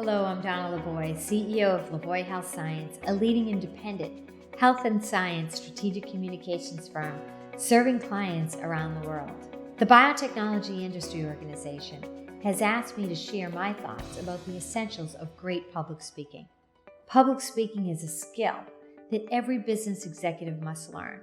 Hello, I'm Donna LaVoie, CEO of LaVoieHealthScience, a leading independent health and science strategic communications firm serving clients around the world. The Biotechnology Industry Organization has asked me to share my thoughts about the essentials of great public speaking. Public speaking is a skill that every business executive must learn,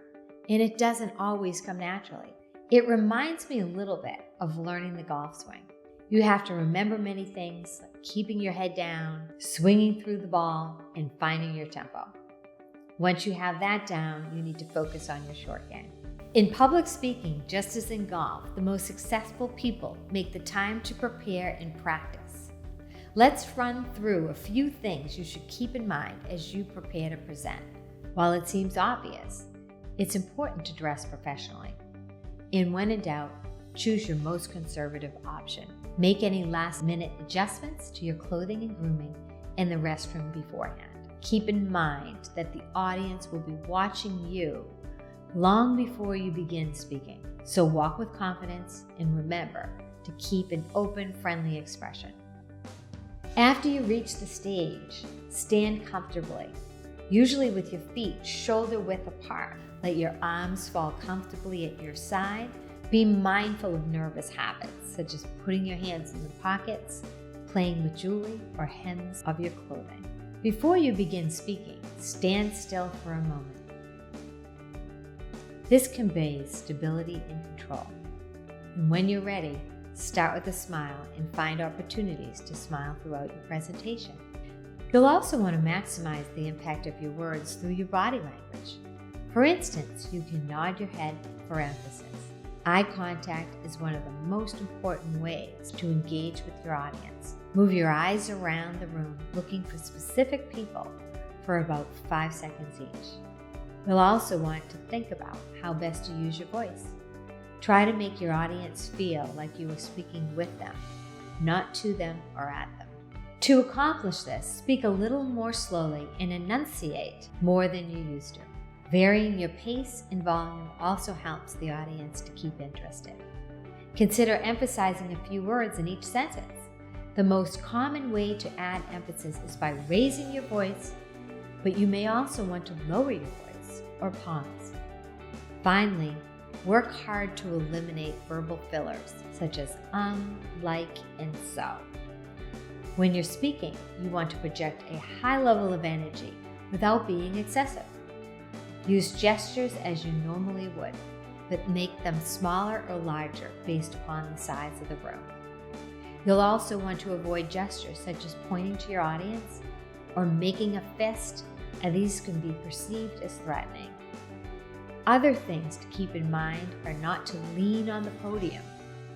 and it doesn't always come naturally. It reminds me a little bit of learning the golf swing. You have to remember many things, like keeping your head down, swinging through the ball, and finding your tempo. Once you have that down, you need to focus on your short game. In public speaking, just as in golf, the most successful people make the time to prepare and practice. Let's run through a few things you should keep in mind as you prepare to present. While it seems obvious, it's important to dress professionally. And when in doubt, choose your most conservative option. Make any last-minute adjustments to your clothing and grooming and the restroom beforehand. Keep in mind that the audience will be watching you long before you begin speaking. So walk with confidence and remember to keep an open, friendly expression. After you reach the stage, stand comfortably, usually with your feet shoulder width apart. Let your arms fall comfortably at your side. Be mindful of nervous habits, such as putting your hands in the pockets, playing with jewelry, or hems of your clothing. Before you begin speaking, stand still for a moment. This conveys stability and control. And when you're ready, start with a smile and find opportunities to smile throughout your presentation. You'll also want to maximize the impact of your words through your body language. For instance, you can nod your head for emphasis. Eye contact is one of the most important ways to engage with your audience. Move your eyes around the room looking for specific people for about 5 seconds each. You'll also want to think about how best to use your voice. Try to make your audience feel like you are speaking with them, not to them or at them. To accomplish this, speak a little more slowly and enunciate more than you used to. Varying your pace and volume also helps the audience to keep interested. Consider emphasizing a few words in each sentence. The most common way to add emphasis is by raising your voice, but you may also want to lower your voice or pause. Finally, work hard to eliminate verbal fillers such as like, and so. When you're speaking, you want to project a high level of energy without being excessive. Use gestures as you normally would, but make them smaller or larger based upon the size of the room. You'll also want to avoid gestures such as pointing to your audience or making a fist, and these can be perceived as threatening. Other things to keep in mind are not to lean on the podium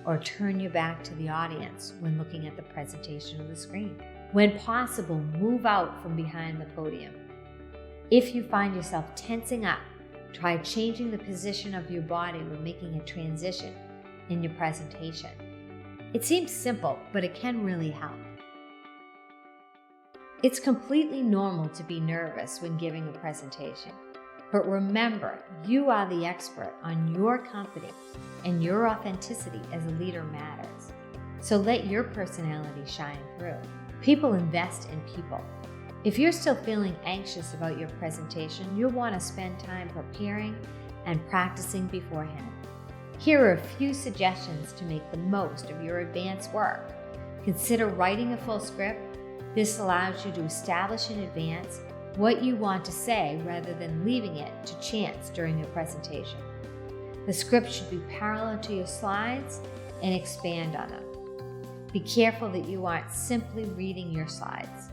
or turn your back to the audience when looking at the presentation of the screen. When possible, move out from behind the podium. If you find yourself tensing up, try changing the position of your body when making a transition in your presentation. It seems simple, but it can really help. It's completely normal to be nervous when giving a presentation, but remember, you are the expert on your company and your authenticity as a leader matters. So let your personality shine through. People invest in people. If you're still feeling anxious about your presentation, you'll want to spend time preparing and practicing beforehand. Here are a few suggestions to make the most of your advanced work. Consider writing a full script. This allows you to establish in advance what you want to say rather than leaving it to chance during your presentation. The script should be parallel to your slides and expand on them. Be careful that you aren't simply reading your slides.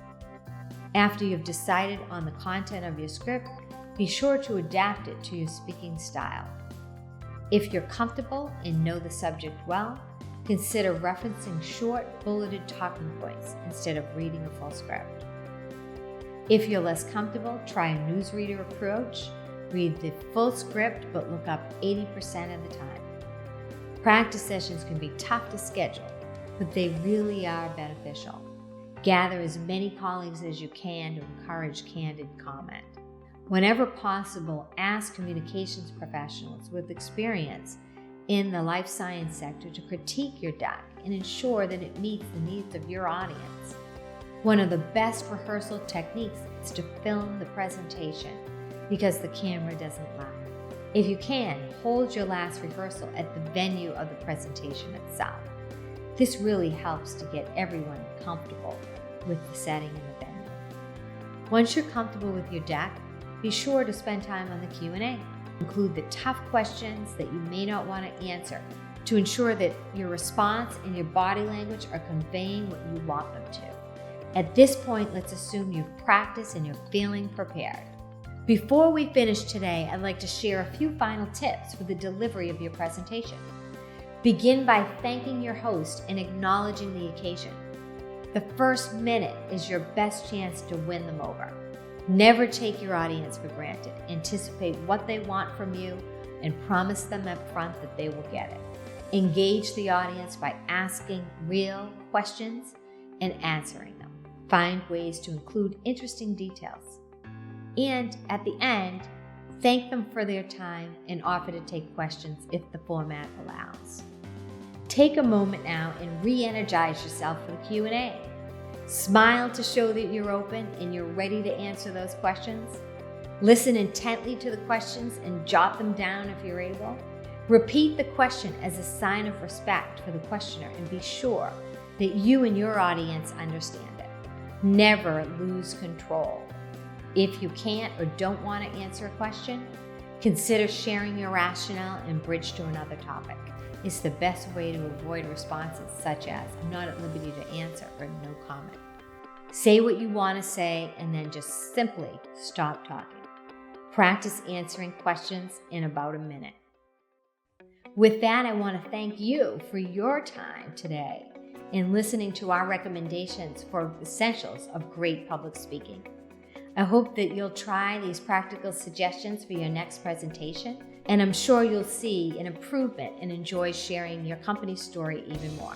After you've decided on the content of your script, be sure to adapt it to your speaking style. If you're comfortable and know the subject well, consider referencing short, bulleted talking points instead of reading a full script. If you're less comfortable, try a newsreader approach. Read the full script, but look up 80% of the time. Practice sessions can be tough to schedule, but they really are beneficial. Gather as many colleagues as you can to encourage candid comment. Whenever possible, ask communications professionals with experience in the life science sector to critique your deck and ensure that it meets the needs of your audience. One of the best rehearsal techniques is to film the presentation because the camera doesn't lie. If you can, hold your last rehearsal at the venue of the presentation itself. This really helps to get everyone comfortable with the setting and the venue. Once you're comfortable with your deck, be sure to spend time on the Q&A. Include the tough questions that you may not want to answer to ensure that your response and your body language are conveying what you want them to. At this point, let's assume you've practiced and you're feeling prepared. Before we finish today, I'd like to share a few final tips for the delivery of your presentation. Begin by thanking your host and acknowledging the occasion. The first minute is your best chance to win them over. Never take your audience for granted. Anticipate what they want from you and promise them up front that they will get it. Engage the audience by asking real questions and answering them. Find ways to include interesting details. And at the end, thank them for their time and offer to take questions if the format allows. Take a moment now and re-energize yourself for the Q&A. Smile to show that you're open and you're ready to answer those questions. Listen intently to the questions and jot them down if you're able. Repeat the question as a sign of respect for the questioner and be sure that you and your audience understand it. Never lose control. If you can't or don't want to answer a question, consider sharing your rationale and bridge to another topic. It's the best way to avoid responses such as "I'm not at liberty to answer" or "no comment." Say what you want to say and then just simply stop talking. Practice answering questions in about a minute. With that, I want to thank you for your time today in listening to our recommendations for essentials of great public speaking. I hope that you'll try these practical suggestions for your next presentation, and I'm sure you'll see an improvement and enjoy sharing your company story even more.